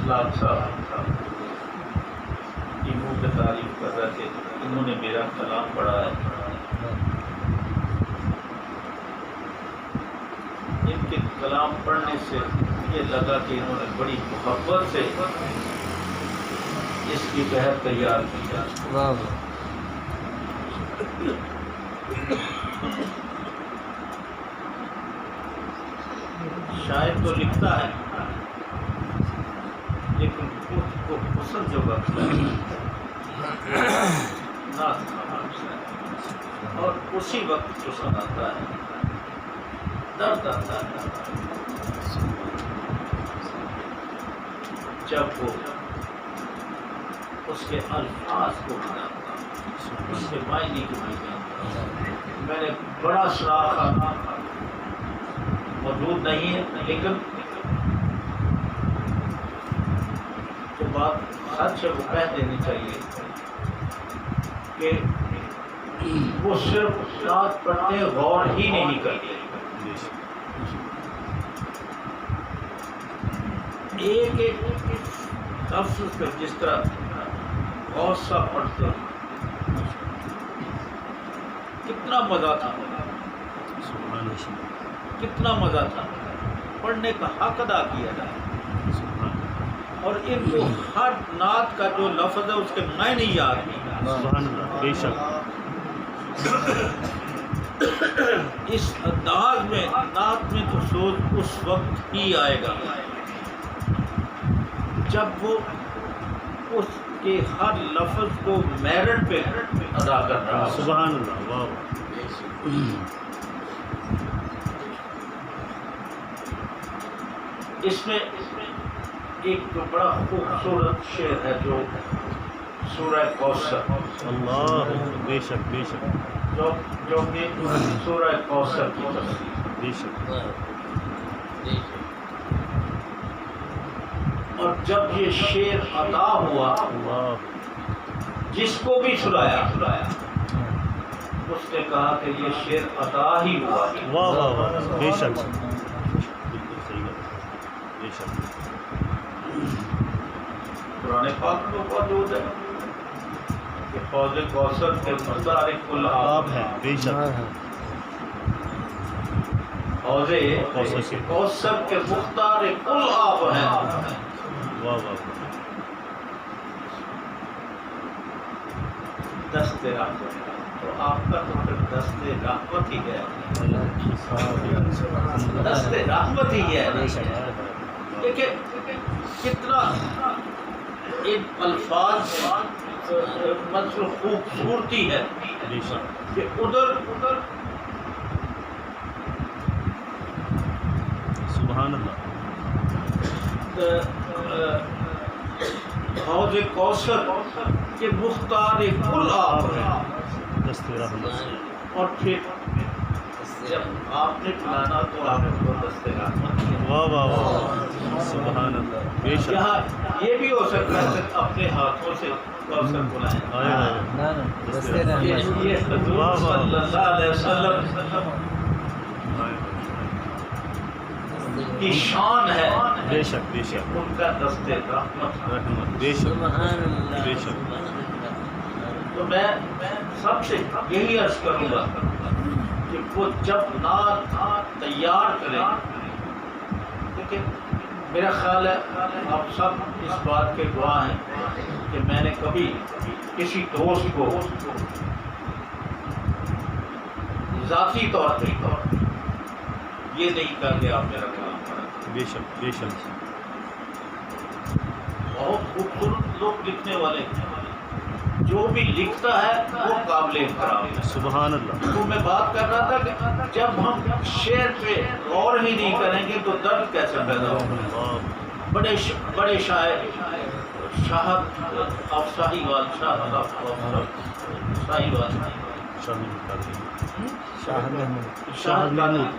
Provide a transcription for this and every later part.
لاکھ صاحب کی منہ پہ تعریف کر رہے تھے، انہوں نے میرا کلام پڑھا ہے، ان کے کلام پڑھنے سے یہ لگا کہ انہوں نے بڑی محبت سے اس کی بہر تیار کی ہے۔ شاعر تو لکھتا ہے لیکن خود کو حسن جو بخشتا ہے ناز اور اسی وقت جو سناتا ہے درد آتا ہے جب وہ اس کے الفاظ کو بھی جانتا، اس کے معنی کو بھی جانتا۔ میں نے بڑا سراخا موجود نہیں ہے، لیکن جو بات سچ ہے وہ کہہ دینی چاہیے کہ وہ صرف نعت پڑھتے غور ہی نہیں کرتے، ایک ایک لفظ پہ جس طرح غوثہ پڑھتے ہیں، کتنا مزہ تھا، کتنا مزہ تھا، پڑھنے کا حق ادا کیا جائے، اور ان کو ہر نعت کا جو لفظ ہے اس کے معنی یاد نہیں۔ سبحان اللہ، بے شک اس انداز میں نعت میں تو سوز اس وقت ہی آئے گا جب وہ اس کے ہر لفظ کو میرٹ پہ ادا کر رہا ہے۔ سبحان اللہ، واہ، اس میں ایک بڑا خوبصورت شعر ہے جو سورہ کوثر، اللہ، بے شک بے شک جو کہ سورہ کوثر کی تفسیر۔ بے شک، اور جب یہ شعر عطا ہوا اللہ، جس کو بھی سنایا اس نے کہا کہ یہ شعر عطا ہی ہوا ہے۔ واہ واہ واہ، بے شک، بالکل صحیح بات، بے شک، قرآن پاک میں موجود ہے کہ حوض کوثر کے مصارف آپ ہے، بے شک، حوض کوثر کے مختار کل آپ ہیں۔ واہ واہ، دست رحمت، تو آپ کا تو پھر دست رحمت ہی ہے، دست رحمت ہی ہے۔ دیکھیں کتنا ان الفاظ مطلب خوبصورتی ہے بے شک، کہ ادھر سبحان اللہ، حوض کوثر کے مختار کل آپ ہیں، دست رحمت سے، اور پھر جب آپ نے پلانا تو آپ کو دست رحمت ہے۔ واہ واہ واہ، سبحان اللہ، بے شک، یہاں یہ بھی ہو سکتا ہے کہ اپنے ہاتھوں سے کوثر بلائیں، آئے آئے، دست رحمت، یہ حضور صلی اللہ علیہ وسلم کی شان ہے، بے شک بے شک، ان کا دست رحمت۔ رحمت، بے شک بے شک، تو میں سب سے یہی عرض کروں گا کہ وہ جب نعت تیار کریں، لیکن میرا خیال ہے آپ سب اس بات کے گواہ ہیں کہ میں نے کبھی کسی دوست کو ذاتی طور پہ یہ نہیں کہا کہ آپ میرا کلام پڑھیں۔ بے شک بے شک، بہت خوبصورت لوگ لکھنے والے ہیں، جو بھی لکھتا ہے وہ قابل احترام ہے۔ سبحان اللہ، تو میں بات کر رہا تھا کہ جب ہم شعر پہ غور ہی نہیں کریں گے تو درد کیسے پیدا ہوگا۔ واہ، بڑے شاعر شاہد افصاحی وال شاہ محمود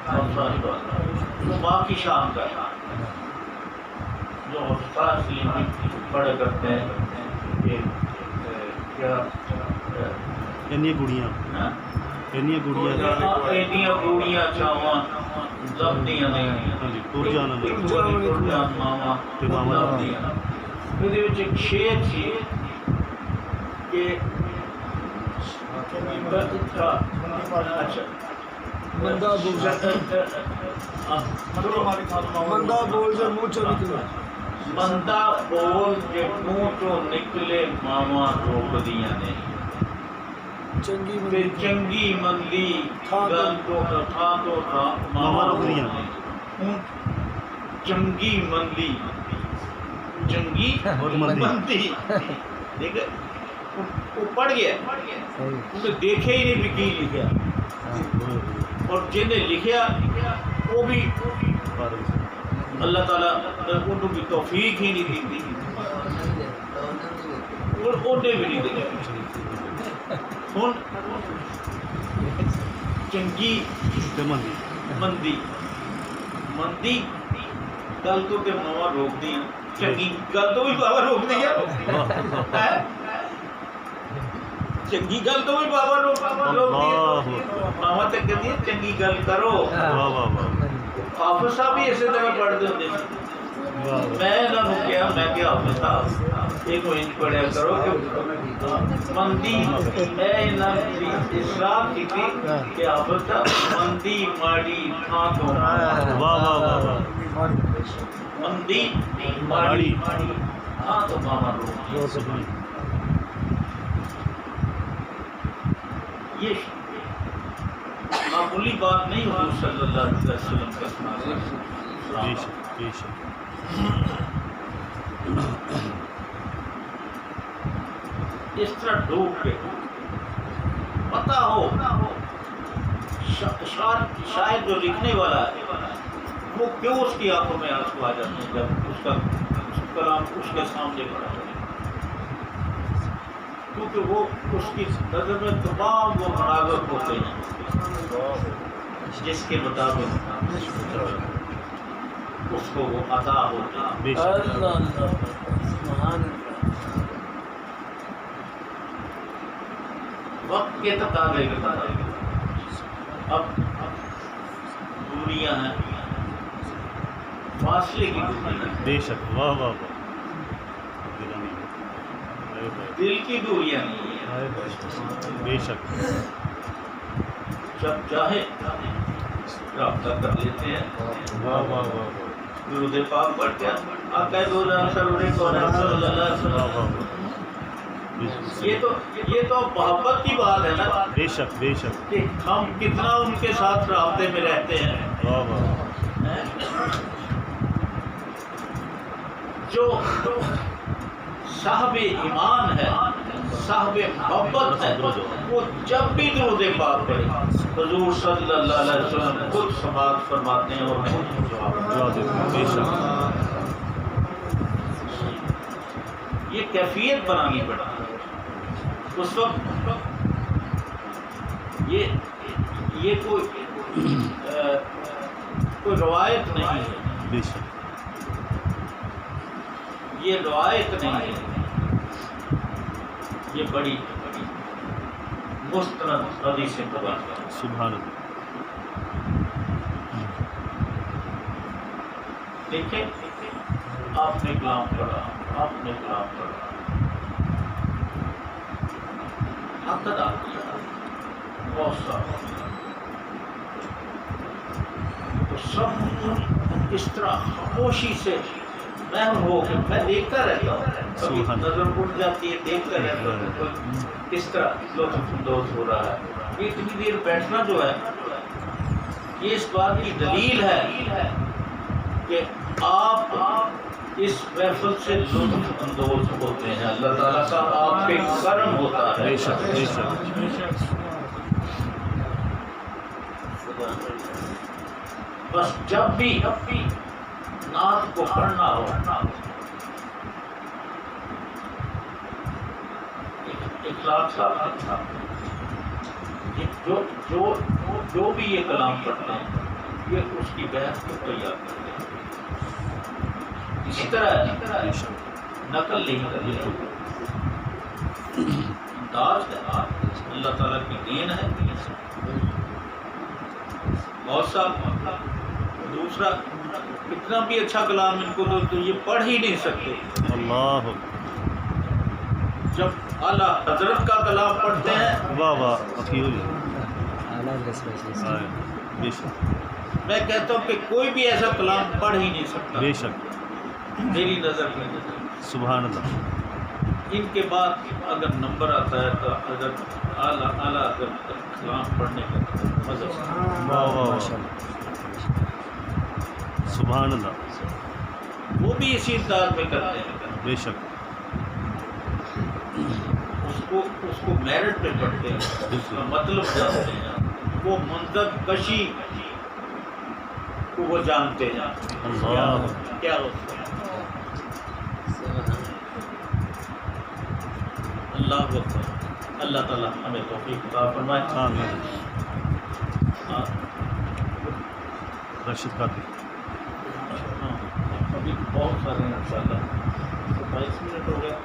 افصاحی وال وہ ماں کی شان کا ہے، جو استاد سلیم بھی پڑھے کرتے ہیں کہ کیا اینی گڑیاں، اینی گڑیاں، ایڈیاں گوڑیاں چاواں لبدیاں نہیں ہاں جی ٹر جانا نہیں ٹر جان ماما تے ماما لبدیاں ਇਹਦੇ ਵਿੱਚ ਇੱਕ ਸ਼ੇਰ ਸੀ کہ بندہ بول جائے منہ چ نکلے بندہ بول کے منہ چوں نکلے ماما روکدیاں نے چنگی تے چنگی مندی گل تو تھا تو ماما روکدیاں نے ہوں چنگی مندی چنگی مندی دیکھ وہ پڑھ گیا انہیں دیکھے ہی نہیں بھی کی لکھا اور جنہیں لکھیا وہ بھی اللہ تعالیٰ انہوں کی توفیق ہی نہیں دی اور انہیں بھی نہیں دیکھا ہوں چنگی مندی مندی گل تو تے ماما روک دیا چنگی گل تو بھی بابا روک دیا چنگی گل تو بھی بابا روک دیا ماما تے کہتی ہے چنگی گل کرو حافظ صاحب بھی اسی طرح پڑھتے ہوتے ہیں میں انہوں نے کیا میں کیا حافظ صاحب ایک انج پڑھیا کرو کہ مندی میں انہوں نے اصلاح کی تھی کہ حافظ صاحب مندی ماڑی تھا تو مندی ماڑی ہاں تو ماما روک یہ معمولی بات نہیں حضور صلی اللہ علیہ وسلم کا سنانا اس طرح ڈوب کے پتہ ہو شاید جو لکھنے والا ہے وہ کیوں اس کی آنکھوں میں آنسو آ جاتے ہیں جب اس کا کلام اس کے سامنے پڑا جائے کیونکہ وہ اس کی نظر میں تمام وہ مناظر ہوتے ہیں جس کے مطابق اس کو وہ عطا ہوتے ہیں وقت کے تقاضے کے مطابق اب دوریاں ہیں فاصلے کی دوریاں بے شک واہ واہ دل کی دوریاں نہیں ہیں بے شک جب چاہے رابطہ کر لیتے ہیں واہ واہ واہ درود پاک پڑھ کے آقا دو جہاں سرور کونین صلی اللہ علیہ وسلم یہ تو محبت کی بات ہے نا بے شک بے شک کہ ہم کتنا ان کے ساتھ رابطے میں رہتے ہیں واہ واہ جو صاحب ایمان ہے صاحب محبت ہے وہ جب بھی درود پاک پڑھے حضور صلی اللہ علیہ وسلم خود سماعت فرماتے ہیں اور خود بے شک یہ کیفیت بنانی پڑتی ہے اس وقت یہ کوئی روایت نہیں ہے بے شک یہ روایت نہیں ہے یہ بڑی مستند حدیث مبارکہ سبحان اللہ دیکھیں آپ نے کلام پڑھا آپ نے کلام پڑھا حق ادا کیا بہت سارا تو سب اس طرح خاموشی سے محروم ہو کے میں دیکھتا رہتا ہوں کبھی نظر اٹھ جاتی ہے دیکھتا رہتا ہوں تو کس طرح لطف اندوز ہو رہا ہے یہ اتنی دیر بیٹھنا جو ہے یہ اس بات کی دلیل ہے کہ آپ اس محفل سے لطف اندوز ہوتے ہیں اللہ تعالیٰ کا آپ پہ کرم ہوتا ہے بے شک بے شک بس جب بھی نعت کو پڑھنا ہو اخلاق صاحب جو بھی یہ کلام پڑھتے ہیں یہ اس کی بحث کو تیار کرتے ہیں اسی طرح نقل نہیں کرتے انداز ہے اللہ تعالیٰ کی دین ہے. اور صاحب دوسرا اتنا بھی اچھا کلام ان کو دو تو یہ پڑھ ہی نہیں سکتے. اللہ جب اعلیٰ حضرت کا کلام پڑھتے ہیں واہ واہ اخیو جی بے شک میں کہتا ہوں کہ کوئی بھی ایسا کلام پڑھ ہی نہیں سکتا بے شک میری نظر میں. سبحان اللہ. ان کے بعد اگر نمبر آتا ہے تو اگر اعلیٰ حضرت کا کلام پڑھنے کا مزہ واہ واہ واہ. سبحان اللہ. وہ بھی اسی انداز میں کرتے ہیں. بے شک اس کو میرٹ پہ پڑھتے ہیں, اس کا مطلب جانتے ہیں, وہ منظر کشی کو وہ جانتے ہیں اللہ. کیا ہوتا ہے. اللہ اکبر. اللہ تعالیٰ ہمیں توفیق عطا فرمائے. آمین. ہاں راشد قادری. ابھی بہت سارے ہیں انشاءاللہ. 22 منٹ ہو گئے.